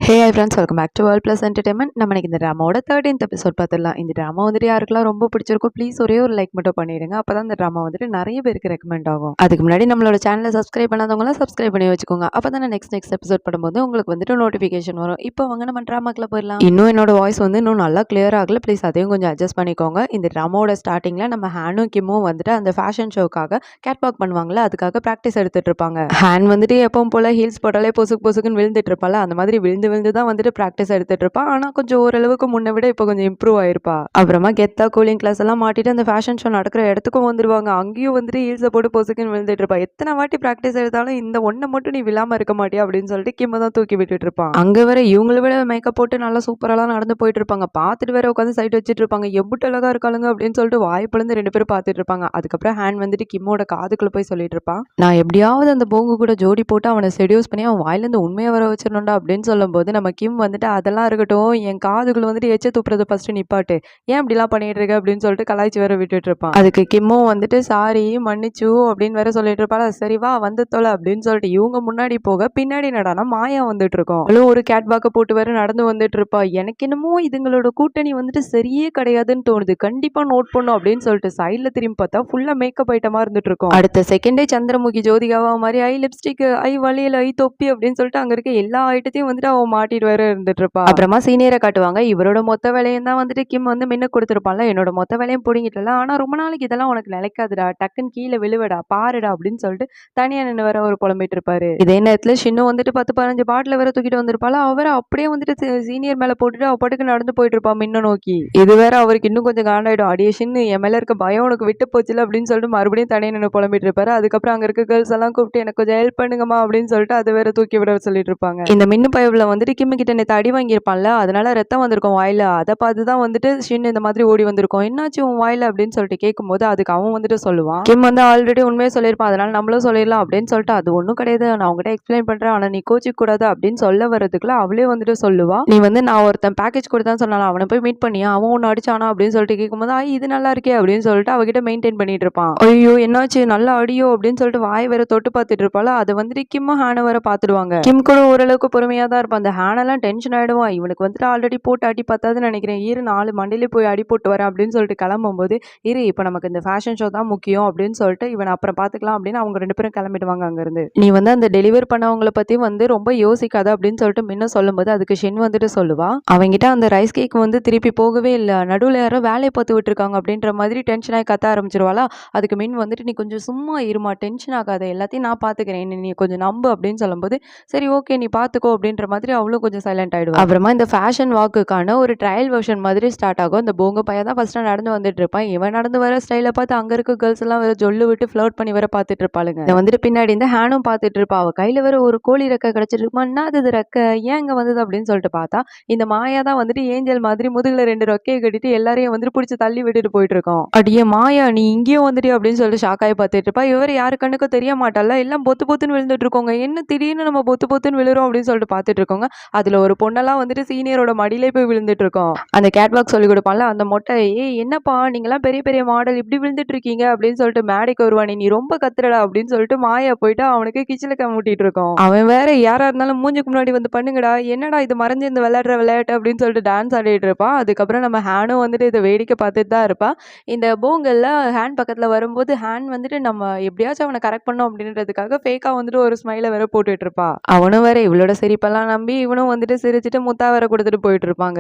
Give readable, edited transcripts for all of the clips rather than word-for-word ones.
Hey hi friends, welcome back to world plus entertainment. நம்ம இன்னைக்கு இந்த ட்ராமாவோட 13th எபிசோட் பார்த்துடலாம். இந்த ட்ராமா வந்துட்டு யாருக்கெல்லாம் ரொம்ப பிடிச்சிருக்கோ ப்ளீஸ் ஒரே ஒரு லைக் மட்டும் பண்ணிடுங்க. அப்போ தான் இந்த ட்ராமா வந்துட்டு நிறைய பேருக்கு ரெக்கமெண்ட் ஆகும். அதுக்கு முன்னாடி நம்மளோட சேனலை சப்ஸ்கிரைப் பண்ணாதவங்களாம் சப்ஸ்கிரைப் பண்ணி வச்சுக்கோங்க. அப்போ தான் நெக்ஸ்ட் எபிசோட் படும்போது உங்களுக்கு வந்துட்டு நோட்டிஃபிகேஷன் வரும். இப்போ வாங்க நம்ம ட்ராமாக்கில் போயிடலாம். இன்னும் என்னோட வாய்ஸ் வந்து இன்னும் நல்லா கிளியர் ஆகல, ப்ளீஸ் அதையும் கொஞ்சம் அட்ஜஸ்ட் பண்ணிக்கோங்க. இந்த ட்ராமாவோட ஸ்டார்டிங்கில் நம்ம ஹேனும் கிம்மும் வந்துட்டு அந்த ஃபேஷன் ஷோக்காக கேட் வாக் பண்ணுவாங்களே, அதுக்காக ப்ராக்டிஸ் எடுத்துட்டு இருப்பாங்க. ஹேன் வந்துட்டு எப்பவும் போல ஹீல்ஸ் போட்டாலே பொசுக்குன்னு விழுந்துட்டு இருப்பாள். அந்த மாதிரி விழுந்து தான் வந்துட்டு ப்ராக்டிஸ் எடுத்துட்டு இருப்பா. ஆனா கொஞ்சம் ஓரளவுக்கு முன்ன விட இப்போ கொஞ்சம் இம்ப்ரூவ் ஆயிருப்பா. அப்புறமா கெத்தா கூலிங் கிளாஸ் எல்லாம் மாட்டிட்டு அந்த ஃபேஷன் ஷோ நடக்கிற இடத்துக்கும் வந்துருவாங்க. அங்கேயும் வந்துட்டு ஹீல்ஸை போட்டு பொசுக்குன்னு விழுந்துட்டு இருப்பா. எத்தனை வாட்டி ப்ராக்டிஸ் எடுத்தாலும் இந்த ஒன்றை மட்டும் நீ விழாம இருக்க மாட்டியா அப்படின்னு சொல்லிட்டு கிம்ம தான் தூக்கி விட்டுட்டு இருப்பான். அங்க வேற இவங்களை விட மேக்கப் போட்டு நல்லா சூப்பரெல்லாம் நடந்து போயிட்டு இருப்பாங்க. பார்த்துட்டு வேற உட்காந்து சைட் வச்சுட்டு இருப்பாங்க. எவ்வளவு அழகா இருக்காளுங்க அப்படின்னு சொல்லிட்டு வாய் பிளந்து ரெண்டு பேரும் பார்த்துட்டு இருப்பாங்க. அதுக்கப்புறம் ஹேண்ட் வந்துட்டு கிம்மோட காதுக்குள்ள போய் சொல்லிட்டு இருப்பான், நான் எப்படியாவது அந்த போங்கு கூட ஜோடி போட்டு அவனை செடியூஸ் பண்ணி அவன் வாயிலிருந்து உண்மையை வர வச்சிடணும்டா அப்படின்னு சொல்லும் போது நம்ம கிம் வந்துட்டு அதெல்லாம் இருக்கட்டும், என் காதுக்குள்ள வந்துட்டு எச்ச துப்புறது ஃபர்ஸ்ட் நிப்பாட்டு, ஏன் இப்படிலாம் பண்ணிட்டு இருக்க அப்படின்னு சொல்லிட்டு கலாய்ச்சி வேற விட்டுட்டு இருப்பான். அதுக்கு கிம்மும் வந்துட்டு சாரி மன்னிச்சு அப்படின்னு வேற சொல்லிட்டு இருப்பாள். சரி வா வந்து தொலை அப்படின்னு சொல்லிட்டு இவங்க முன்னாடி போக பின்னாடி நடானா மாயா வந்துட்டு இருக்கோம். அவளும் ஒரு கேட் வாக்க போட்டு வேற நடந்து வந்துட்டு இருப்பா. எனக்கு என்னமோ இதுங்களோட கூட்டணி வந்துட்டு சரியே கிடையாதுன்னு தோணுது, கண்டிப்பா நோட் பண்ணும் அப்படின்னு சொல்லிட்டு சைட்ல திரும்பி பார்த்தா ஃபுல்லா மேக்கப் ஐட்டமா இருந்துட்டு இருக்கும். அடுத்த செகண்டே சந்திரமுகி ஜோதிகாவா மாதிரி ஐ லிப்ஸ்டிக் ஐ வளையல் ஐ தொப்பி அப்படின்னு சொல்லிட்டு அங்க இருக்க எல்லா ஐட்டத்தையும் வந்துட்டு அவன் மாட்டிட்டு வேற இருந்துட்டு இருப்பா. அப்புறமா சீனியரை காட்டுவாங்க. இவரோட மொத்த வேலையும் தான் வந்துட்டு கிம் வந்து மின்ன கொடுத்துருப்பான்ல, என்னோட மொத்த வேலையும் பிடிங்கிட்டல, ஆனா ரொம்ப நாளைக்கு இதெல்லாம் உனக்கு நிலைக்காதுடா, டக்குன்னு கீழே விழுவடா பாருடா அப்படின்னு சொல்லிட்டு தனியா நின்று வேற ஒரு புலம்பிட்டு இருப்பாரு. இதே நேரத்துல ஷின்னு வந்துட்டு 10-15 பாட்டில வேற தூக்கிட்டு வந்திருப்பாள். அவரை அப்படியே வந்துட்டு சீனியர் மேல போட்டுட்டு அவ பாட்டுக்கு நடந்து போயிட்டு இருப்பா மின்ன நோக்கி. இது வேற அவருக்கு இன்னும் கொஞ்சம் காண்டாயிடும். அடியே ஷின்னு, என் மேல இருக்க பயம் உனக்கு விட்டு போச்சுல அப்படின்னு சொல்லிட்டு மறுபடியும் தனியா நின்று புலம்பிட்டு இருப்பாரு. அதுக்கப்புறம் அங்க இருக்க கேர்ள்ஸ் எல்லாம் கூப்பிட்டு எனக்கு கொஞ்சம் ஹெல்ப் பண்ணுங்கம்மா அப்படின்னு சொல்லிட்டு அதை வேற தூக்கி விட சொல்லிட்டு இருப்பாங்க. இந்த மின்னு பயவுல வந்துட்டு கிம்மு கிட்ட நேற்று அடி வாங்கியிருப்பான்ல, அதனால ரத்தம் வந்திருக்கும் வாயில. அதை பார்த்து தான் வந்துட்டு ஷின் இந்த மாதிரி ஓடி வந்திருக்கோம். என்னாச்சு உன் வாயில அப்படின்னு சொல்லிட்டு கேட்கும்போது அதுக்கு அவன் வந்துட்டு சொல்லுவான், கிம் வந்து ஆல்ரெடி உண்மையை சொல்லியிருப்பான், அதனால நம்மளும் சொல்லிடலாம் அப்படின்னு சொல்லிட்டு அது ஒன்றும் கிடையாது, நான் உங்ககிட்ட எக்ஸ்பிளைன் பண்றேன், ஆனா நீ கோச்சிக்க கூடாது அப்படின்னு சொல்ல வரதுக்குள்ள அவளே வந்துட்டு சொல்லுவா, நீ வந்து நான் ஒருத்தன் பேக்கேஜ் கொடுத்தான்னு சொன்னாலும் அவனை போய் மீட் பண்ணியா, அவன் ஒன்று அடிச்சானா அப்படின்னு சொல்லிட்டு கேட்கும்போது இது நல்லா இருக்கே அப்படின்னு சொல்லிட்டு அவகிட்ட மெயின்டைன் பண்ணிட்டு இருப்பான். ஐயோ என்னாச்சு நல்லா அடியோ அப்படின்னு சொல்லிட்டு வாய் வேற தொட்டு பார்த்துட்டு இருப்பாள். அதை வந்துட்டு கிம் ஹேனை வேற பார்த்துடுவாங்க. கிம் கூட ஓரளவுக்கு பொறுமையா தான் இருப்பான். அந்த ஹேனெல்லாம் டென்ஷன் ஆயிடுவான். இவனுக்கு வந்துட்டு ஆல்ரெடி போட்டு அடி பார்த்தாதுன்னு நினைக்கிறேன், இரு 4 மண்டிலே போய் அடி போட்டு வரேன் அப்படின்னு சொல்லிட்டு கிளம்பும்போது, இரு இப்போ நமக்கு இந்த ஃபேஷன் ஷோ தான் முக்கியம் அப்படின்னு சொல்லிட்டு இவன் அப்புறம் பார்த்துக்கலாம் அப்படின்னு அவங்க 2 பேரும் கிளம்பிடுவாங்க அங்கிருந்து. நீ வந்து அந்த டெலிவர் பண்ணவங்களை பத்தி வந்து ரொம்ப யோசிக்காத அப்படின்னு சொல்லிட்டு முன்ன சொல்லும்போது அதுக்கு ஷின் வந்துட்டு சொல்லுவா, அவங்கிட்ட அந்த ரைஸ் கேக் வந்து திருப்பி போகவே இல்லை, நடுவில் யாரோ வேலையை பார்த்து விட்டுருக்காங்க அப்படின்ற மாதிரி டென்ஷனாகி கத்த ஆரம்பிச்சிருவாளா. அதுக்கு மின் வந்துட்டு நீ கொஞ்சம் சும்மா இருமா, டென்ஷன் ஆகாத, எல்லாத்தையும் நான் பார்த்துக்கிறேன், நீ கொஞ்சம் நம்பு அப்படின்னு சொல்லும்போது சரி ஓகே நீ பார்த்துக்கோ அப்படின்ற மாதிரி அவளும் கொஞ்சம் சைலண்ட் ஆயிடுவா. அப்புறமா இந்த ஃபேஷன் வாக்குக்கான ஒரு ட்ரையல் வெர்ஷன் மாதிரி ஸ்டார்ட் ஆகும். இந்த போங்க பையன் தான் ஃபர்ஸ்ட் நடந்து வந்துட்டு இருப்பான். இவன் நடந்து வர ஸ்டைலை பார்த்து அங்க இருக்க கேர்ள்ஸ் எல்லாம் வேற ஜொல்லு விட்டு ஃப்ளர்ட் பண்ணி வர பார்த்துட்டு இருப்பாளுங்க. இதை வந்துட்டு பின்னாடி இந்த ஹேனும் பார்த்துட்டு இருப்பா. அவ கையில வேற ஒரு கோழி ரெக்கை கிடைச்சிருக்குமா, என்னது ரெக்கை ஏன் இங்க வந்தது அப்படின்னு சொல்லிட்டு பார்த்தா இந்த மாயா தான் வந்துட்டு ஏஞ்சல் மாதிரி முதுகுல 2 ரெக்கையை கட்டிட்டு எல்லாரையும் வந்துட்டு பிடிச்சி தள்ளி விட்டுட்டு போயிட்டு இருக்கோம். அடியே மாயா நீ இங்கேயும் வந்துட்டு அப்படின்னு சொல்லிட்டு ஷாக்காய் பார்த்துட்டு இருப்பா. இவர் யாரு கண்ணுக்கும் தெரிய மாட்டால, எல்லாம் பொத்துன்னு விழுந்துட்டு இருக்கோங்க, என்ன திடீர்னு நம்ம பொத்துன்னு விழுறோம் அப்படின்னு சொல்லிட்டு பார்த்துட்டு இருக்கோங்க. அதுல ஒரு பொண்ணெல்லாம் வந்துட்டு சீனியரோட மடியிலே போய் விழுந்துட்டு இருக்கோம். அந்த கேட்வாக் சொல்லி கொடுப்பான்ல அந்த மொட்டை, என்னப்பா நீங்கெல்லாம் பெரிய பெரிய மாடல் இப்படி விழுந்துட்டு இருக்கீங்க அப்படின்னு சொல்லிட்டு மேடைக்கு வருவானே, நீ ரொம்ப கத்துறடா அப்படின்னு சொல்லிட்டு மாயா போயிட்டு அவனுக்கு கிச்சில கமுட்டிட்டு இருக்கோம். அவன் வேற யாரா இருந்தாலும் மூஞ்சுக்கு முன்னாடி வந்து பண்ணுங்கடா, என்னடா இது மறைஞ்சு இந்த விளையாடுற விளையாட்டு அப்படின்னு சொல்லிட்டு டான்ஸ் ஆடிட்டு இருப்பான். அதுக்கப்புறம் நம்ம ஹேனும் வந்துட்டு இதை வேடிக்கை பார்த்துட்டு தான் இருப்பா. இந்த போங்கல்ல ஹேண்ட் பக்கத்துல வரும்போது ஹேண்ட் வந்துட்டு நம்ம எப்படியாச்சும் அவனை கரெக்ட் பண்ணோம் அப்படின்றதுக்காக ஃபேக்கா வந்துட்டு ஒரு ஸ்மைலை வேற போட்டுட்டு இருப்பா. அவனும் வேற இவளோட சிரிப்பெல்லாம் நம்பி இவனும் வந்துட்டு சிரிச்சுட்டு முத்தா வேற கொடுத்துட்டு போயிட்டு இருப்பாங்க.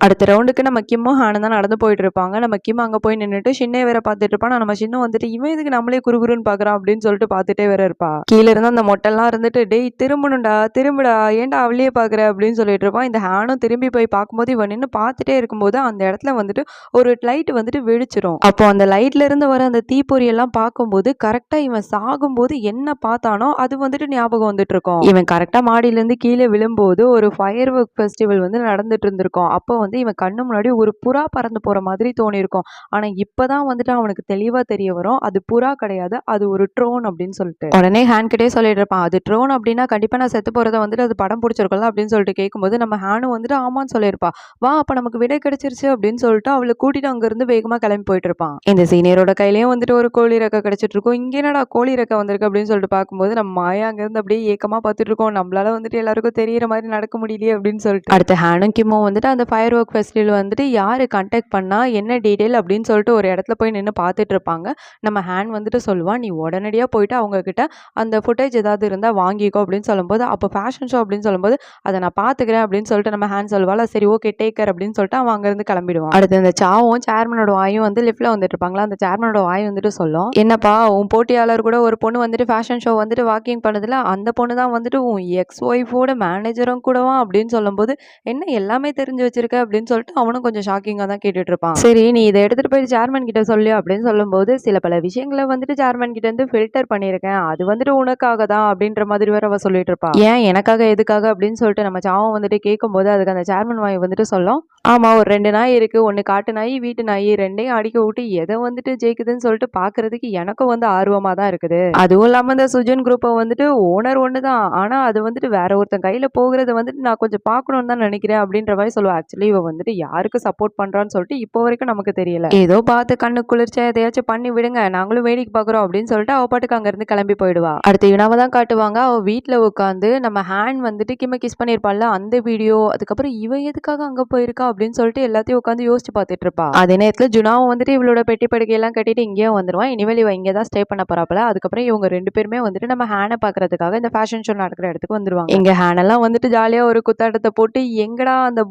அடுத்த ரவுண்டுக்கு நம்ம கிம்மும் ஹானும் தான் நடந்து போயிட்டு இருப்பாங்க. நம்ம கிம் அங்க போய் நின்றுட்டு ஷின்னே வேற பார்த்துட்டு இருப்பான். நம்ம ஷின்னும் வந்துட்டு இவன் இதுக்கு நம்மளே குறுகுறுன்னு பாக்குறான் அப்படின்னு சொல்லிட்டு பார்த்துட்டே வேற இருப்பா. கீழே இருந்து அந்த மொட்டெல்லாம் இருந்துட்டு டேய் திரும்பணும்டா திரும்புடா ஏன்டா அவளையே பாக்குற அப்படின்னு சொல்லிட்டு இருப்பான். இந்த ஹானும் திரும்பி போய் பார்க்கும்போது இவன் நின்று பார்த்துட்டே இருக்கும்போது அந்த இடத்துல வந்துட்டு ஒரு லைட் வந்துட்டு வெடிச்சிரும். அப்போ அந்த லைட்ல இருந்து வர அந்த தீப்பொறி எல்லாம் பார்க்கும்போது கரெக்டா இவன் சாகும்போது என்ன பார்த்தானோ அது வந்துட்டு ஞாபகம் வந்துட்டு இருக்கும். இவன் கரெக்டா மாடியில இருந்து கீழே விழும்போது ஒரு ஃபயர் ஒர்க் ஃபெஸ்டிவல் வந்து நடந்துட்டு இருந்திருக்கும். அப்போ வந்து இவன் கண்ணு முன்னாடி ஒரு புறா பறந்து போற மாதிரி தோணிருக்கும். ஆனா இப்பதான் வந்துட்டு அவனுக்கு தெளிவா தெரிய வரும் அது புறா கிடையாது, அது ஒரு ட்ரோன் அப்படின்னு சொல்லிட்டு. உடனே ஹேன் கிட்டே சொல்லிட்டு இருப்பான், அது ட்ரோன் அப்படின்னா கண்டிப்பா நான் செத்து போறதை வந்துட்டு அது படம் பிடிச்சிருக்கல அப்படின்னு சொல்லிட்டு கேட்கும்போது நம்ம ஹேனும் வந்துட்டு ஆமான்னு சொல்லியிருப்பா. வா அப்ப நமக்கு விடை கிடைச்சிருச்சு அப்படின்னு சொல்லிட்டு அவளை கூட்டிட்டு அங்க இருந்து வேகமா கிளம்பி போயிட்டு இருப்பான். இந்த சீனியரோட கையிலயும் வந்துட்டு ஒரு கோழி ரெக்கை கிடைச்சிட்டு இருக்கும். இங்க என்னடா கோழி ரெக்கை வந்திருக்கு அப்படின்னு சொல்லிட்டு பார்க்கும்போது நம்ம மாயா அங்க இருந்து அப்படியே ஏக்கமா பார்த்துட்டு இருக்கோம். நம்மளால வந்துட்டு எல்லாருக்கும் தெரியற மாதிரி நடக்க முடியலையே அப்படின்னு சொல்லிட்டு அடுத்த ஹேனும் கிம்மும் வந்துட்டு அந்த ஃபயர் ஒர்க் ஃபெஸ்டிவல் வந்துட்டு யாரு கான்டாக்ட் பண்ணா என்ன டீடைல் அப்படின்னு சொல்லிட்டு ஒரு இடத்துல போய் நின்று பார்த்துட்டு இருப்பாங்க. நம்ம ஹேன் வந்துட்டு சொல்லுவான், நீ உடனடியாக போயிட்டு அவங்க கிட்ட அந்த ஃபுட்டேஜ் ஏதாவது இருந்தால் வாங்கிக்கோ அப்படின்னு சொல்லும்போது, அப்போ ஃபேஷன் ஷோ அப்படின்னு சொல்லும்போது அதை நான் பார்த்துக்கிறேன் அப்படின்னு சொல்லிட்டு நம்ம ஹேன் சொல்லுவாள். சரி ஓகே டேக் கேர் அப்படின்னு சொல்லிட்டு அவன் அங்கேருந்து கிளம்பிடுவான். அடுத்து அந்த சாவும் சேர்மனோட வாயும் வந்து லிஃப்ட்ல வந்துட்டு இருப்பாங்களா, அந்த சேர்மனோட வாய் வந்துட்டு சொல்லும், என்னப்பா உன் போட்டியாளர் கூட ஒரு பொண்ணு வந்துட்டு ஃபேஷன் ஷோ வந்துட்டு வாக்கிங் பண்ணதில்ல, அந்த பொண்ணு தான் வந்துட்டு உன் எக்ஸ் ஒய்ஃபோட மேனேஜரும் கூடவா அப்படின்னு சொல்லும்போது, என்ன எல்லாமே தெரிஞ்சு வச்சிருக்க அப்படின்னு சொல்லிட்டு அவனும் கொஞ்சம் ஷாக்கிங்காக தான் கேட்டுட்டு இருப்பான். சரி நீ இதை எடுத்துட்டு போய் சேர்மன் கிட்ட சொல்லு அப்படின்னு சொல்லும்போது, சில பல விஷயங்களை வந்துட்டு சேர்மன் கிட்ட இருந்து ஃபில்டர் பண்ணியிருக்கேன், அது வந்துட்டு உனக்காக தான் அப்படின்ற மாதிரி வேற அவ சொல்லிட்டு இருப்பா. ஏன் எனக்காக எதுக்காக அப்படின்னு சொல்லிட்டு நம்ம சாவும் வந்துட்டு கேட்கும்போது அதுக்கு அந்த சேர்மன் வாய் வந்துட்டு சொல்லும், ஆமா ஒரு 2 நாய் இருக்கு, ஒன்று காட்டு நாய் வீட்டு நாய், ரெண்டையும் அடிக்க விட்டு எதை வந்துட்டு ஜெயிக்குதுன்னு சொல்லிட்டு பாக்குறதுக்கு எனக்கும் வந்து ஆர்வமா தான் இருக்குது. அதுவும் இல்லாம இந்த சுஜன் குரூப்பை வந்துட்டு ஓனர் ஒன்று தான், ஆனா அது வந்துட்டு வேற ஒருத்தன் கையில போகிறத வந்துட்டு நான் கொஞ்சம் பார்க்கணும்னு தான் நினைக்கிறேன் அப்படின்ற மாதிரி சொல்லுவா. ஆக்சுவலி இவ வந்துட்டு யாருக்கு சப்போர்ட் பண்றான்னு சொல்லிட்டு இப்போ வரைக்கும் நமக்கு தெரியல. ஏதோ பார்த்து கண்ணு குளிர்ச்சா எதையாச்சும் பண்ணி விடுங்க, நாங்களும் வேடிக்கை பார்க்குறோம் அப்படின்னு சொல்லிட்டு அவ பாட்டுக்கு அங்கிருந்து கிளம்பி போயிடுவா. அடுத்த இனாவை தான் காட்டுவாங்க. அவ வீட்டில் உட்காந்து நம்ம ஹேண்ட் வந்துட்டு கிம்ம கிஸ் பண்ணியிருப்பாள்ல அந்த வீடியோ, அதுக்கப்புறம் இவ எதுக்காக அங்க போயிருக்கா அப்படின்னு சொல்லிட்டு எல்லாத்தையும் உட்காந்து யோசிச்சு பார்த்துட்டு இருப்பா. அதே நேரத்தில் ஜுனாவும் வந்துட்டு இவளோட பெட்டி படுக்கையெல்லாம் கட்டிட்டு இங்கேயே வந்துருவான். இனிமேல் இவ இங்கே தான் ஸ்டே பண்ண போறாப்பல. அதுக்கப்புறம் இவங்க 2 பேருமே வந்துட்டு நம்ம ஹேனை பார்க்கறதுக்காக இந்த ஃபேஷன் ஷோ நடக்கிற இடத்துக்கு வந்துருவாங்க. இங்க ஹேனெல்லாம் வந்துட்டு ஜாலியா ஒரு குத்தாட்டத்தை போட்டு எங்கடா அந்த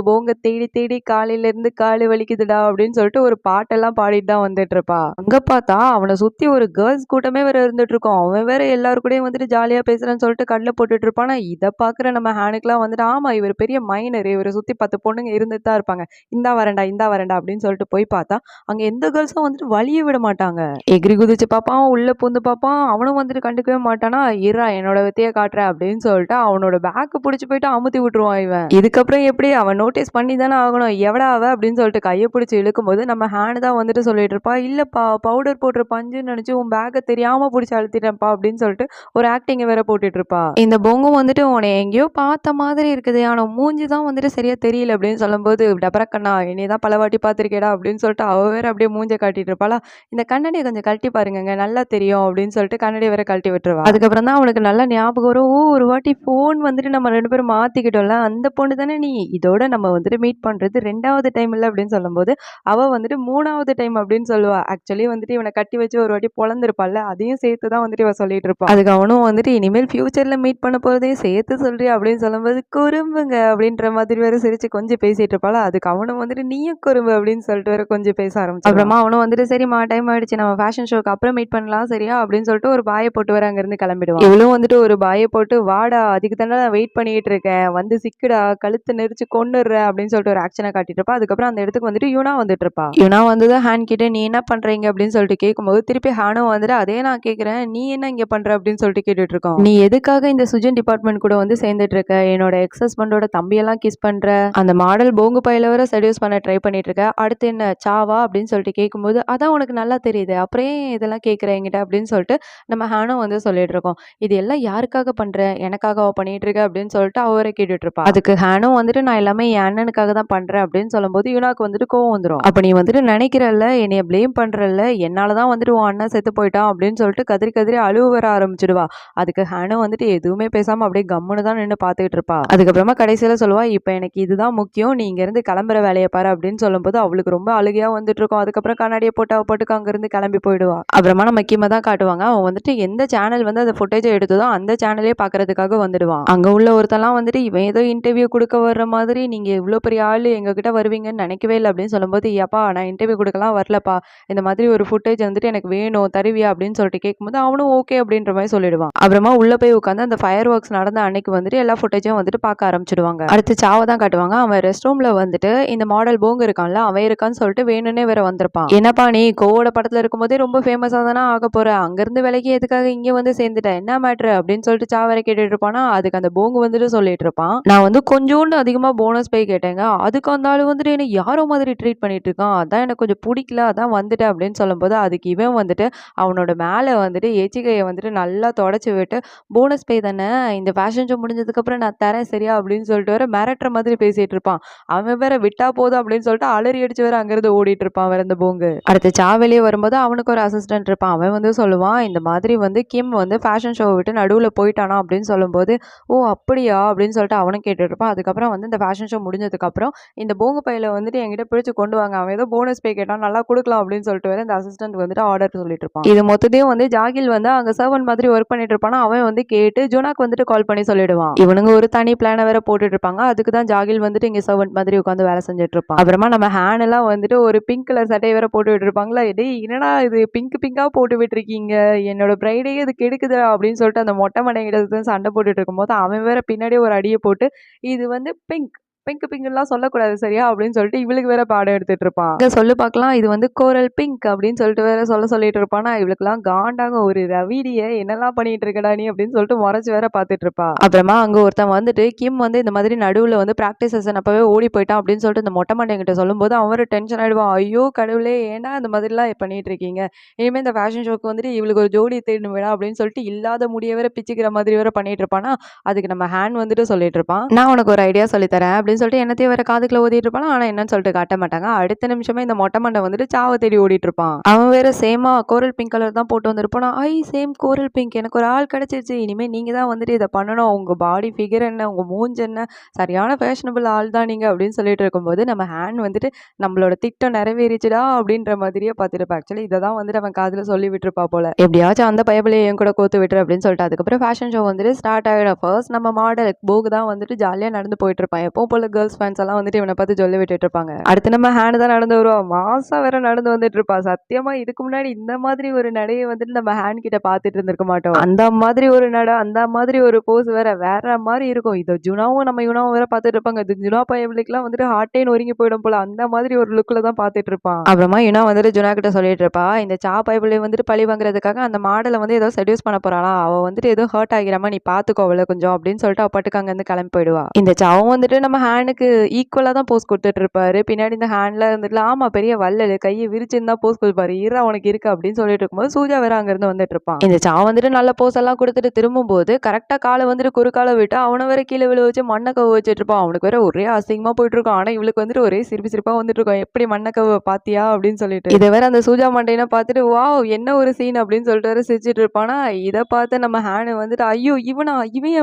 போங்க தேடி தேடி காலையில இருந்து காலு வலிக்குதுடா அப்படின்னு சொல்லிட்டு ஒரு பாட்டெல்லாம் பாடிட்டு தான் வந்துட்டு இருப்பா. அங்க பார்த்தா அவனை சுத்தி ஒரு கேர்ள்ஸ் கூட்டமே வேற இருந்துட்டு இருக்கும். அவன் வேற எல்லாரு கூடயும் வந்துட்டு ஜாலியா பேசுறேன்னு சொல்லிட்டு கடல போட்டுட்டு இருப்பானா. இதை பாக்குற நம்ம ஹேனுக்குலாம் வந்துட்டு ஆமா இவர் பெரிய மைனர், இவரை சுத்தி 10 பொண்ணுங்க இருந்துட்டு தான் இருப்பாங்க, இந்தா வரண்டா அப்படின்னு சொல்லிட்டு போய் பார்த்தா அங்க எந்த கேர்ள்ஸும் வந்துட்டு வழிய விட மாட்டாங்க. எகிரி குதிச்சு பார்ப்பான், உள்ள பூந்து பார்ப்பான், அவனும் வந்துட்டு கண்டுக்கவே மாட்டானா. இருடா என்னோட வித்தைய காட்டுறேன் அப்படின்னு சொல்லிட்டு அவனோட பேக்கு பிடிச்சி போயிட்டு அமுத்தி விட்டுருவான் இவன். இதுக்கப்புறம் எப்படி அவன் நோட்டீஸ் பண்ணி தானே ஆகணும், எவடா அவ அப்படின்னு சொல்லிட்டு கையை பிடிச்சி இழுக்கும் போது நம்ம ஹேண்ட் தான் வந்துட்டு சொல்லிட்டு இருப்பா, இல்லப்பா பவுடர் போட்டுற பஞ்சுன்னு நினைச்சு உன் பேக்கை தெரியாம பிடிச்சி அழுத்திட்டேன்ப்பா அப்படின்னு சொல்லிட்டு ஒரு ஆக்டிங் வேற போட்டுட்டு இருப்பா. இந்த பொங்கும் வந்துட்டு உன்னை எங்கேயோ பார்த்த மாதிரி இருக்குது, ஆனா மூஞ்சி தான் வந்துட்டு சரியா தெரியல அப்படின்னு சொல்லும்போது, டபரக்கண்ணா என்னை தான் பல வாட்டி பார்த்துருக்கேடா அப்படின்னு சொல்லிட்டு அவ வேற அப்படியே மூஞ்ச காட்டிட்டு இருப்பாளா. இந்த கண்ணாடியை கொஞ்சம் கழட்டி பாருங்க நல்லா தெரியும் அப்படின்னு சொல்லிட்டு கண்ணாடி வேற கழட்டி விட்டுருவா. அதுக்கப்புறம் தான் அவனுக்கு நல்லா ஞாபகம் வரும், ஓ ஒரு வாட்டி ஃபோன் வந்துட்டு நம்ம 2 பேரும் மாத்திக்கிட்டோம்ல, அந்த பொண்ணு தானே நீ, இதோட நம்ம வந்துட்டு மீட் பண்றது 2வது டைம் இல்லை அப்படின்னு சொல்லும்போது அவ வந்துட்டு 3வது டைம் அப்படின்னு சொல்லுவா. ஆக்சுவலி வந்துட்டு இவனை கட்டி வச்சு ஒரு வாட்டி பொழந்திருப்பாள்ல, அதையும் சேர்த்து தான் வந்துட்டு இவ சொல்லிட்டு இருப்பா. அதுக்கு அவனும் வந்துட்டு இனிமேல் ஃபியூச்சர்ல மீட் பண்ண போறதையும் சேர்த்து சொல்றியா அப்படின்னு சொல்லும்போது, குறும்புங்க அப்படின்ற மாதிரி வேற சிரிச்சு கொஞ்சம் பேசிட்டு இருப்பாளா. அதுக்கு அவனும் வந்துட்டு நீயும் குறும்பு அப்படின்னு சொல்லிட்டு வேற கொஞ்சம் பேச ஆரம்பிச்சு. அப்புறமா அவனும் வந்துட்டு சரிம்மா டைம் ஆயிடுச்சு, நம்ம ஃபேஷன் ஷோக்கு அப்புறம் மீட் பண்ணலாம் சரியா அப்படின்னு சொல்லிட்டு ஒரு பாயை போட்டு வர அங்கிருந்து கிளம்பிடுவான். இவளும் வந்துட்டு ஒரு பாயை போட்டு வாடா அதுக்கு தானே நான் வெயிட் பண்ணிட்டு இருக்கேன், வந்து சிக்குடா கழுத்து நெரிச்சு கொன்னுடுறேன் அப்படின்னு சொல்லிட்டு ஒரு ஆக்ஷனை காட்டிட்டு இருப்பா. அதுக்கப்புறம் அந்த இடத்துக்கு வந்துட்டு யூனா வந்துட்டு இருப்பா. யூனா வந்ததும் ஹேன் கிட்ட நீ என்ன பண்றீங்க அப்படின்னு சொல்லிட்டு கேட்கும்போது திருப்பி ஹேனும் வந்துட்டு அதே நான் கேட்கிறேன், நீ என்ன இங்க பண்ற அப்படின்னு சொல்லிட்டு கேட்டுட்டு இருக்கோம். நீ எதுக்காக இந்த சுஜன் டிபார்ட்மெண்ட் கூட வந்து சேர்ந்துட்டு இருக்க, என்னோட எக்ஸ் ஹஸ்பண்டோட தம்பியெல்லாம் கிஸ் பண்ற, அந்த மாடல் போங்கு பையில வர செடியூஸ் பண்ண ட்ரை பண்ணிட்டு இருக்க, அடுத்து என்ன சாவா அப்படின்னு சொல்லிட்டு கேட்கும்போது அதான் உனக்கு நல்லா தெரியுது, அப்புறம் ஏன் இதெல்லாம் கேட்குற என்கிட்ட அப்படின்னு சொல்லிட்டு நம்ம ஹேனும் வந்து சொல்லிட்டு இருக்கோம். இது எல்லாம் யாருக்காக பண்ற, எனக்காக பண்ணிட்டு இருக்க அப்படின்னு சொல்லிட்டு அவரை கேட்டுட்டு இருப்பா. அதுக்கு ஹேனும் வந்துட்டு நான் எல்லாமே என் அண்ணனுக்காக தான் பண்றேன் அப்படின்னு சொல்லும்போது யூனாக்கு வந்துட்டு கோவம் வந்துடும். அப்ப நீ வந்துட்டு நினைக்கிறல்ல என்னைய பிளேம் பண்றல்ல, என்னாலதான் வந்துட்டு உன் அண்ணன் செத்து போயிட்டான் அப்படின்னு சொல்லிட்டு கதறி கதறி அழுவ வர ஆரம்பிச்சிடுவா. அதுக்கு ஹேனும் வந்துட்டு எதுவுமே பேசாம அப்படியே கம்முன்னு தான் நின்று பார்த்துக்கிட்டு இருப்பா. அதுக்கப்புறமா கடைசியில சொல்லுவா, இப்ப எனக்கு இதுதான் முக்கியம், நீ இங்க இருந்து கிளம்புற வேலையை பாரு அப்படின்னு சொல்லும்போது அவளுக்கு ரொம்ப அழுகையா வந்துட்டு இருக்கும். அதுக்கப்புறம் கண்ணாடியை போட்டு அவ போட்டுக்கு அங்க இருந்து கிளம்பி போயிடுவா. அப்புறமா நம்ம கிம்ம தான் காட்டுவாங்க. அவன் வந்துட்டு எந்த சேனல் வந்து அந்த ஃபுட்டேஜை எடுத்ததோ அந்த சேனலே பாக்குறதுக்காக வந்துடுவான். அங்க உள்ள ஒருத்தெல்லாம் வந்துட்டு இவன் ஏதோ இன்டர்வியூ கொடுக்க வர்ற மாதிரி, நீங்க இவ்வளவு பெரிய ஆளு எங்க கிட்ட வருவீங்கன்னு நினைக்கவே இல்லை அப்படின்னு சொல்லும்போது, ஏப்பா நான் இன்டர்வியூ கொடுக்கலாம் வரலப்பா, இந்த மாதிரி ஒரு ஃபுட்டேஜ் வந்துட்டு எனக்கு வேணும் தருவியா அப்படின்னு சொல்லிட்டு கேட்கும்போது அவனும் ஓகே அப்படின்ற மாதிரி சொல்லிடுவான். அப்புறமா உள்ள போய் உட்காந்து அந்த ஃபயர் ஒர்க்ஸ் நடந்த அன்னைக்கு வந்துட்டு எல்லா ஃபுட்டேஜும் வந்துட்டு பார்க்க ஆரம்பிச்சிடுவாங்க. அடுத்து சாவை தான் காட்டுவாங்க. அவன் ரெஸ்ட் ரூம்ல வந்துட்டு இந்த மாடல் போங்க இருக்கான்ல அவன் இருக்கான்னு சொல்லிட்டு வேணும்னே வேற வந்திருப்பான். என்னப்பா நீ கோவோட படத்துல இருக்கும்போதே ரொம்ப ஃபேமஸா தானே ஆக போற, அங்கிருந்து விலைக்கு எதுக்காக இங்க வந்து சேர்ந்துட்ட, என்ன மேட்ரு அப்படின்னு சொல்லிட்டு சாவரை கேட்டுட்டு இருப்பானா. அதுக்கு அந்த போங்கு வந்துட்டு சொல்லிட்டு இருப்பான், நான் வந்து கொஞ்சோண்டு அதிகமா போனஸ் பே கேட்டேங்க, அதுக்கு அந்த ஆளு வந்துட்டு என்ன யாரோ மாதிரி ட்ரீட் பண்ணிட்டு இருக்கான், அதான் எனக்கு கொஞ்சம் பிடிக்கல அதான் வந்துட்டேன் அப்படின்னு சொல்லும்போது அதுக்கு இவன் வந்துட்டு அவனோட மேல வந்துட்டு எச்சிகையை வந்துட்டு நல்லா தொடச்சு விட்டு, போனஸ் பே தானே இந்த ஃபேஷன் ஷோ முடிஞ்சதுக்கு அப்புறம் நான் தரேன் சரியா அப்படின்னு சொல்லிட்டு வர மிரட்டுற மாதிரி பேசிட்டு இருப்பான். அவன் வேற விட்டா போதும் அப்படின்னு சொல்லிட்டு அலறி அடிச்சு வேற அங்கிருந்து ஓடிட்டு இருப்பான் வேற இந்த போங்கு. அடுத்து சா வெளியே வரும்போது அவனுக்கு ஒரு அசிஸ்டன்ட் இருப்பான். அவன் வந்து சொல்லுவான், இந்த மாதிரி வந்து கிம் வந்து ஃபேஷன் ஷோவை விட்டு நடுவுல போயிட்டானா அப்படின்னு சொல்லும்போது, ஓ அப்படியா அப்படின்னு சொல்லிட்டு அவனும் கேட்டுட்டு இருப்பான். அதுக்கப்புறம் வந்து இந்த ஃபேஷன் ஷோ முடிஞ்சதுக்கு அப்புறம் இந்த போங்கு பையில வந்துட்டு என்கிட்ட பிடிச்சு கொண்டு வாங்க, அவன் ஏதோ போனஸ் பே கேட்டான், நல்லா கொடுக்கலாம் அப்படின்னு சொல்லிட்டு வேற இந்த அசிஸ்டன்ட் வந்துட்டு ஆர்டர் சொல்லிட்டு இருப்பான். இது மொத்தத்தையும் வந்து ஜாகில் வந்து அங்க சர்வன்ட் மாதிரி ஒர்க் பண்ணிட்டு இருப்பானா. அவன் வந்து கேட்டு ஜோனாக்கு வந்துட்டு கால் பண்ணி சொல்லிடுவான். இவனுங்க ஒரு தனி பிளான வேற போட்டுட்டு இருப்பாங்க. அதுக்கு தான் ஜாகில் வந்துட்டு இங்க சர்வன்ட் மாதிரி உட்காந்து வேலை செஞ்சுட்டு இருப்பான். அப்புறமா நம்ம ஹேன் எல்லாம் வந்துட்டு ஒரு பிங்க் கலர் சட்டையை வேற போட்டு விட்டு இருப்பாங்களா. டேய் என்னடா இது பிங்க் பிங்கா போட்டு விட்டுருக்கீங்க, என்னோட பிரைடே இது கெடுக்குதா அப்படின்னு சொல்லிட்டு அந்த மொட்டை மண்டைங்கிட்ட சண்டை போட்டுட்டு இருக்கும்போது அவன் வேற பின்னாடியே ஒரு அடியை போட்டு, இது வந்து பிங்க் பிங்க் பிங்க்லாம் சொல்லக்கூடாது சரியா அப்படின்னு சொல்லிட்டு இவளுக்கு வேற பாடம் எடுத்துட்டு இருப்பான். இங்க சொல்லு பார்க்கலாம், இது வந்து கோரல் பிங்க் அப்படின்னு சொல்லிட்டு வேற சொல்லிட்டு இருப்பானா. இவளுக்குலாம் காண்டாக ஒரு ரவிடிய என்னெல்லாம் பண்ணிட்டு இருக்கடா நீ அப்படின்னு சொல்லிட்டு முறைச்சு வேற பார்த்துட்டு இருப்பா. அப்புறமா அங்க ஒருத்தன் வந்துட்டு கிம் வந்து இந்த மாதிரி நடுவுல வந்து பிராக்டிஸ் செஷன் அப்பவே ஓடி போயிட்டான் அப்படின்னு சொல்லிட்டு இந்த மொட்டை மண்டைங்கிட்ட சொல்லும்போது அவரு டென்ஷன் ஆயிடுவான். ஐயோ கடவுளே ஏன்னா இந்த மாதிரிலாம் பண்ணிட்டு இருக்கீங்க, இனிமே இந்த ஃபேஷன் ஷோக்கு வந்துட்டு இவளுக்கு ஒரு ஜோடி தேடணும் வேணா அப்படின்னு சொல்லிட்டு இல்லாத முடிய வேற பிச்சுக்கிற மாதிரி வேற பண்ணிட்டு இருப்பானா. அதுக்கு நம்ம ஹேண்ட் வந்துட்டு சொல்லிட்டு இருப்பான், நான் உனக்கு ஒரு ஐடியா சொல்லித்தரேன் அப்படின்னு சொல்லிட்டு என்னத்தையும் வேற காதுக்குள்ள ஓதிட்டு இருப்பான். ஆனா என்னன்னு சொல்லிட்டு காட்ட மாட்டாங்க. அடுத்த நிமிஷமே இந்த மொட்டை மண்டை வந்துட்டு சாவை தேடி ஓடிட்டு இருப்பான். அவன் வேற சேமா கோரல் பிங்க் கலர் தான் போட்டு வந்திருப்பான். ஐ சேம் கோரல் பிங்க், எனக்கு ஒரு ஆள் கிடைச்சிருச்சு, இனிமே நீங்க தான் வந்துட்டு இதை பண்ணணும், உங்க பாடி ஃபிகர் என்ன, உங்க மூஞ்சி என்ன, சரியான ஃபேஷனபிள் ஆள் தான் நீங்க அப்படின்னு சொல்லிட்டு இருக்கும்போது நம்ம ஹேண்ட் வந்துட்டு நம்மளோட திட்டம் நிறைவேறிச்சுடா அப்படின்ற மாதிரியே பார்த்துருப்பா. ஆக்சுவலி இதை தான் வந்துட்டு அவன் காதுல சொல்லி விட்டுருப்பா போல, எப்படியாச்சும் அந்த பயபிளையை என் கூட கோத்து விட்டுரு அப்படின்னு சொல்லிட்டு. அதுக்கப்புறம் ஃபேஷன் ஷோ வந்துட்டு ஸ்டார்ட் ஆகிடும். ஃபர்ஸ்ட் நம்ம மாடல் போகு தான் வந்துட்டு ஜாலியா நடந்து போயிட்டு இருப்பான். எப்போ போல கேர்ள்ஸ் ஃபேன்ஸ் எல்லாம் வந்துட்டு இவனை பார்த்து சொல்லி விட்டுட்டு இருப்பாங்க. அடுத்து நம்ம ஹேண்ட் தான் நடந்து வருவா, மாசா வேற நடந்து வந்துட்டு இருப்பா. சத்தியமா இதுக்கு முன்னாடி இந்த மாதிரி ஒரு நடையை வந்துட்டு நம்ம ஹேண்ட் கிட்ட பார்த்துட்டு இருந்திருக்க மாட்டோம். அந்த மாதிரி ஒரு நடை, அந்த மாதிரி ஒரு போஸ் வேற மாதிரி இருக்கும். இது ஜுனாவும் நம்ம யுனாவும் வேற பார்த்துட்டு இருப்பாங்க. இது ஜுனா பையபிளுக்குலாம் வந்துட்டு ஹார்ட்டே நொறுங்கி போயிடும் போல, அந்த மாதிரி ஒரு லுக்ல தான் பார்த்துட்டு இருப்பான். அப்புறமா யுனா வந்துட்டு ஜுனா கிட்ட சொல்லிட்டு இருப்பா, இந்த சா பைபிளை வந்துட்டு பழி வாங்குறதுக்காக அந்த மாடலை வந்து ஏதோ செடியூஸ் பண்ண போறாளா, அவ வந்துட்டு ஏதோ ஹர்ட் ஆகிராம நீ பாத்துக்கோ அவளை கொஞ்சம் அப்படின்னு சொல்லிட்டு அவ பாட்டுக்கு அங்க இருந்து கிளம்பி போயிடுவா. இந்த சாவும் வந்துட்டு நம்ம ஹேண்டுக்கு ஈக்குவலா தான் போஸ் கொடுத்துட்டு இருப்பாரு. பின்னாடி இந்த ஹேண்ட்ல இருந்துட்டு ஆமா பெரிய வல்லல் கையை விரிச்சுன்னு போஸ் கொடுப்பாரு, ஈரா உனக்கு இருக்கு அப்படின்னு சொல்லிட்டு இருக்கும்போது சூஜா வேற அங்க இருந்து வந்துட்டு இருப்பான். இந்த சா வந்துட்டு நல்ல போஸ் எல்லாம் கொடுத்துட்டு திரும்பும் போது கரெக்டா காலை வந்துட்டு குறுக்கால விட்டு அவனை வேற கீழே விழு வச்சு மண்ணை கவு வச்சுட்டு இருப்பான். அவனுக்கு வேற ஒரே அசிங்கமா போயிட்டு இருக்கும். ஆனா இவளுக்கு வந்துட்டு ஒரே சிரிப்பா வந்துட்டு இருக்கும், எப்படி மண்ணை கவு பாத்தியா அப்படின்னு சொல்லிட்டு. இதை வேற அந்த சூஜா மண்டையினா பார்த்துட்டு வாவ் என்ன ஒரு சீன் அப்படின்னு சொல்லிட்டு வேற சிரிச்சிட்டு இருப்பானா. இதை பார்த்து நம்ம ஹேண்ட் வந்துட்டு ஐயோ இவன்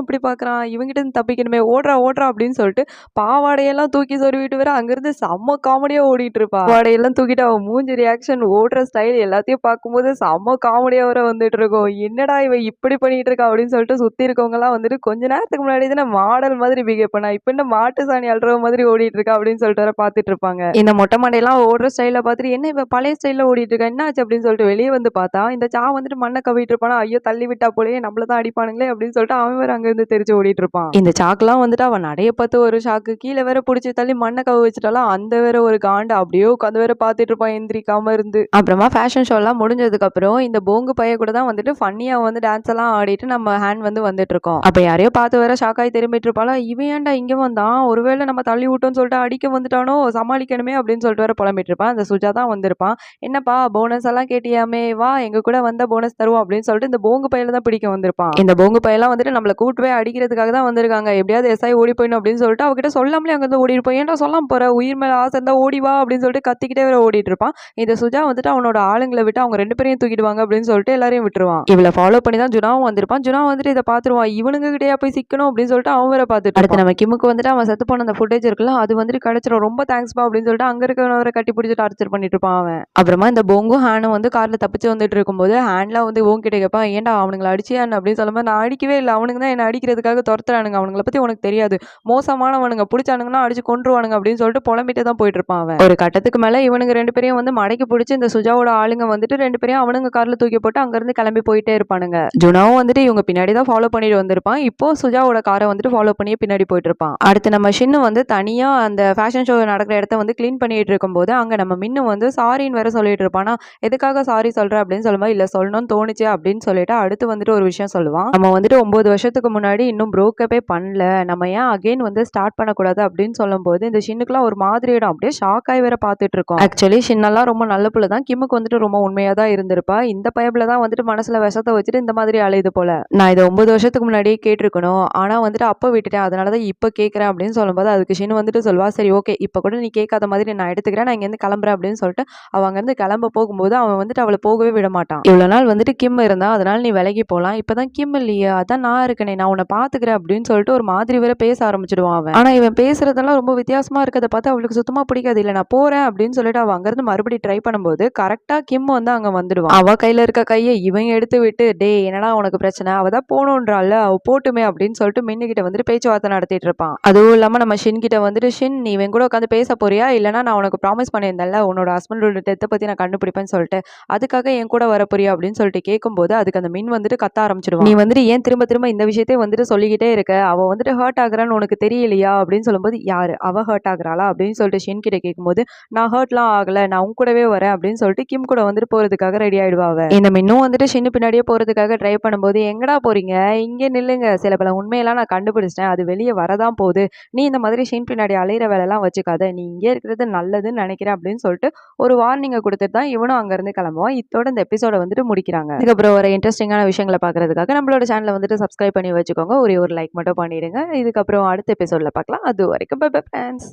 எப்படி பாக்குறான், இவங்கிட்ட இருந்து தப்பிக்கணுமே, ஓடுறா அப்படின்னு சொல்லிட்டு பாவாடையெல்லாம் தூக்கி சொருவிட்டு வேற அங்கிருந்து செம்ம காமெடியா ஓடிட்டு இருப்பா. பாவாடையெல்லாம் தூக்கிட்டு அவன் மூஞ்சி ரியாக்ஷன் ஓடுற ஸ்டைல் எல்லாத்தையும் பார்க்கும்போது செம்ம காமெடியா வர வந்துட்டு இருக்கும். என்னடா இவன் இப்படி பண்ணிட்டு இருக்கா அப்படின்னு சொல்லிட்டு சுத்தி இருக்கவங்க எல்லாம் வந்துட்டு கொஞ்ச நேரத்துக்கு முன்னாடி தானே மாடல் மாதிரி பிஹேவ் பண்ணா, இப்ப என்ன மாட்டு சாணி அல்ற மாதிரி ஓடிட்டு இருக்கா அப்படின்னு சொல்லிட்டு வர பாத்துட்டு இருப்பாங்க. இந்த மொட்டை மண்டையெல்லாம் ஓடுற ஸ்டைல பார்த்துட்டு என்ன இவ பழைய ஸ்டைல்ல ஓடிட்டு இருக்கா, என்ன ஆச்சு அப்படின்னு சொல்லிட்டு வெளியே வந்து பார்த்தா இந்த சா வந்துட்டு மண்ணை கவிட்டு இருப்பானா. ஐயோ தள்ளி விட்டா போலயே நம்மளதான் அடிப்பானுங்களே அப்படின்னு சொல்லிட்டு அவன் வேற அங்க இருந்து தெரிச்சு ஓடிட்டு இருப்பான். இந்த சாக்கெல்லாம் வந்துட்டு அவன் நடைய பார்த்து ஒரு ஷாக்கு, கீழே வேற பிடிச்சி தள்ளி மண்ணை கவ வச்சுட்டாலும் அந்த வேற ஒரு காண்டு அப்படியே உட்காந்து வேற பார்த்துட்டு இருப்பான் எந்திரிக்காம இருந்து. அப்புறமா ஃபேஷன் ஷோ எல்லாம் முடிஞ்சதுக்கு அப்புறம் இந்த போங்கு பைய கூட தான் வந்துட்டு ஃபன்னியா வந்து டான்ஸ் எல்லாம் ஆடிட்டு நம்ம ஹேண்ட் வந்து வந்துட்டு இருக்கோம். அப்ப யாரையோ பார்த்து வேற ஷாக்காய் திரும்பிட்டு இருப்பாளா, இவன் ஏன்டா இங்க வந்தான், ஒருவேளை நம்ம தள்ளி விட்டோம்னு சொல்லிட்டு அடிக்க வந்துட்டானோ, சமாளிக்கணுமே அப்படின்னு சொல்லிட்டு வேற புலம்பிட்டு இருப்பான். அந்த சுஜா தான் வந்திருப்பான். என்னப்பா போனஸ் எல்லாம் கேட்டியாமே, வா எங்க கூட வந்த போனஸ் தருவோம் அப்படின்னு சொல்லிட்டு இந்த போங்கு பையில தான் பிடிக்க வந்திருப்பான். இந்த போங்கு பையெல்லாம் வந்துட்டு நம்மள கூட்டுவே அடிக்கிறதுக்காக தான் வந்திருக்காங்க, எப்படியாவது எஸ்ஐ ஓடி போயிடும் அப்படின்னு சொல்லிட்டு அவகிட்ட சொல்லாமலே அங்க இருந்து ஓடி இருப்போம். ஏன்டா சொல்லாம போற, உயிர் மேல ஆசை இருந்தா ஓடி வா அப்படின்னு சொல்லிட்டு கத்திக்கிட்டே வேற ஓடிட்டு இருப்பான். இந்த சுஜா வந்துட்டு அவனோட ஆளுங்களை விட்டு அவங்க 2 பேரையும் தூக்கிடுவாங்க அப்படின்னு சொல்லிட்டு எல்லாரையும் விட்டுருவான். இவளை ஃபாலோ பண்ணி தான் ஜுனாவும் வந்திருப்பான். ஜுனா வந்துட்டு இதை பாத்துருவான், இவனுங்க கிட்டயா போய் சிக்கணும் அப்படின்னு சொல்லிட்டு அவன் வேற பாத்துட்டு. அடுத்து நம்ம கிமுக்கு வந்துட்டு அவன் செத்து போன அந்த ஃபுட்டேஜ் இருக்குல்ல, அது வந்துட்டு கிடைச்சிரும், ரொம்ப தேங்க்ஸ்பா அப்படின்னு சொல்லிட்டு அங்க இருக்கவரை கட்டி பிடிச்சி டார்ச்சர் பண்ணிட்டு இருப்பான் அவன். அப்புறமா இந்த போங்கும் ஹேனும் வந்து கார்ல தப்பிச்சு வந்துட்டு இருக்கும்போது ஹேண்ட்லாம் வந்து ஓன் கிட்ட கேட்பான், ஏன்டா அவனுங்களை அடிச்சியான்னு அப்படின்னு சொல்லும்போது, நான் அடிக்கவே இல்லை, அவனுக்கு தான் என்ன அடிக்கிறதுக்காக துரத்துறானுங்க, அவனுங்களை பத்தி உனக்கு தெரியாது, மோசமானவனுங்க, பிடிச்சானுங்கன்னா அடிச்சு கொன்றுவானுங்க அப்படின்னு சொல்லிட்டு புலம்பிட்டு தான் போயிட்டு இருப்பான் அவன். ஒரு கட்டத்துக்கு மேல இவனுங்க 2 பேரையும் வந்து மடக்கி பிடிச்சி இந்த சுஜாவோட ஆளுங்க வந்துட்டு 2 பேரையும் அவனுங்க கார்ல தூக்கி போட்டு அங்க இருந்து கிளம்பி போயிட்டே இருப்பானுங்க. ஜுனாவும் வந்துட்டு இவங்க பின்னாடி தான் ஃபாலோ பண்ணிட்டு வந்திருப்பான். இப்போ சுஜாவோட காரை வந்துட்டு ஃபாலோ பண்ணி பின்னாடி போயிட்டு இருப்பான். அடுத்து நம்ம ஷின்னு வந்து தனியா அந்த ஃபேஷன் ஷோ நடக்கிற இடத்த வந்து கிளீன் பண்ணிட்டு இருக்கும்போது அங்க நம்ம மின்னு வந்து சாரின்னு வேற சொல்லிட்டு இருப்பானா. எதுக்காக சாரி சொல்ற அப்படின்னு சொல்லும்போது, இல்ல சொல்லணும்னு தோணுச்சு அப்படின்னு சொல்லிட்டு அடுத்து வந்துட்டு ஒரு விஷயம் சொல்லுவான். நம்ம வந்துட்டு 9 வருஷத்துக்கு முன்னாடி இன்னும் ப்ரோக்கப்பே பண்ணல, நம்ம ஏன் அகைன் வந்து ஸ்டார்ட் பண்ண பண்ணக்கூடாது அப்படின்னு சொல்லும்போது இந்த ஷின்னுக்குலாம் ஒரு மாதிரியிடும். அப்படியே ஷாக் ஆகி வேற பார்த்துட்டு இருக்கோம். ஆக்சுவலி ஷின்னெல்லாம் ரொம்ப நல்ல புள்ள தான். கிம்முக்கு வந்துட்டு ரொம்ப உண்மையா தான் இருந்திருப்பா. இந்த பயப்புல தான் வந்துட்டு மனசுல விஷத்த வச்சுட்டு இந்த மாதிரி அலையுது போல. நான் இத 9 வருஷத்துக்கு முன்னாடியே கேட்டிருக்கணும். ஆனா வந்துட்டு அப்ப விட்டுட்டேன். அதனால தான் இப்ப கேட்கிறேன் அப்படின்னு சொல்லும்போது அதுக்கு ஷின்னு வந்துட்டு சொல்வா, சரி ஓகே இப்ப கூட நீ கேட்காத மாதிரி நான் எடுத்துக்கிறேன். நான் இங்கேருந்து கிளம்புறேன் அப்படின்னு சொல்லிட்டு அவ அங்கேருந்து கிளம்ப போகும்போது அவன் வந்துட்டு அவளை போகவே விட மாட்டான். இவ்வளவு நாள் வந்துட்டு கிம் இருந்தா அதனால நீ விலகி போலாம். இப்பதான் கிம் இல்லையே அதான் நான் இருக்கனே நான் உன்னை பாத்துக்கிறேன் அப்படின்னு சொல்லிட்டு ஒரு மாதிரி வேற பேச ஆரம்பிச்சிடுவான் அவன். ஆனா இவன் பேசுறதெல்லாம் ரொம்ப வித்தியாசமா இருக்கதை பார்த்து அவளுக்கு சுத்தமா பிடிக்காது. இல்ல நான் போறேன் அப்படின்னு சொல்லிட்டு அவ அங்கிருந்து மறுபடியும் ட்ரை பண்ணும்போது கரெக்டா கிம் வந்து அங்க வந்துடுவான். அவ கையில இருக்க கையை இவன் எடுத்து விட்டு, டே என்னடா உனக்கு பிரச்சனை, அவதான் போகணுன்றாள் அவ போட்டுமே அப்படின்னு சொல்லிட்டு மின்னுகிட்ட வந்துட்டு பேச்சுவார்த்தை நடத்திட்டு இருப்பான். அதுவும் இல்லாம நம்ம ஷின் கிட்ட வந்துட்டு, ஷின் நீ இவன் கூட உட்காந்து பேச போறியா இல்லைன்னா நான் உனக்கு ப்ராமிஸ் பண்ணியிருந்தேன்ல உன்னோட ஹஸ்பண்டோட டெத்தை பத்தி நான் கண்டுபிடிப்பேன்னு சொல்லிட்டு அதுக்காக என் கூட வர போறியா அப்படின்னு சொல்லிட்டு கேட்கும்போது அதுக்கு அந்த மின் வந்துட்டு கத்த ஆரம்பிச்சிடுவான். நீ வந்துட்டு ஏன் திரும்ப திரும்ப இந்த விஷயத்தை வந்துட்டு சொல்லிக்கிட்டே இருக்க, அவ வந்துட்டு ஹர்ட் ஆகுறான்னு உனக்கு தெரியலையா அப்படின்னு சொல்லும்போது, யாரு அவ ஹர்ட் ஆகுறாளா அப்படின்னு சொல்லிட்டு ஷின் கிட்ட கேட்கும்போது, நான் ஹர்ட்லாம் ஆகல நான் உன் கூடவே வரேன் அப்படின்னு சொல்லிட்டு கிம் கூட வந்துட்டு போறதுக்காக ரெடி ஆயிடுவா அவ. இந்த மின்னும் வந்துட்டு ஷின்னு பின்னாடியே போறதுக்காக ட்ரை பண்ணும்போது, எங்கடா போறீங்க இங்கே நில்லுங்க, சில பல உண்மையெல்லாம் நான் கண்டுபிடிச்சிட்டேன், அது வெளியே வரதான் போகுது, நீ இந்த மாதிரி ஷின் பின்னாடி அலையிற வேலைலாம் வச்சுக்காத, நீ இங்கே இருக்கிறது நல்லதுன்னு நினைக்கிறேன் அப்படின்னு சொல்லிட்டு ஒரு வார்னிங்கை கொடுத்துட்டு தான் இவனும் அங்கிருந்து கிளம்புவான். இதோட இந்த எபிசோட வந்துட்டு முடிக்கிறாங்க. இதுக்கப்புறம் ஒரு இன்ட்ரெஸ்டிங்கான விஷயங்களை பார்க்கறதுக்காக நம்மளோட சேனலை வந்துட்டு சப்ஸ்கிரைப் பண்ணி வச்சுக்கோங்க. ஒரே ஒரு லைக் மட்டும் பண்ணிடுங்க. இதுக்கப்புறம் அடுத்த எபிசோட்ல பார்க்கலாம். அது வரைக்கும் பை பை ஃப்ரெண்ட்ஸ்.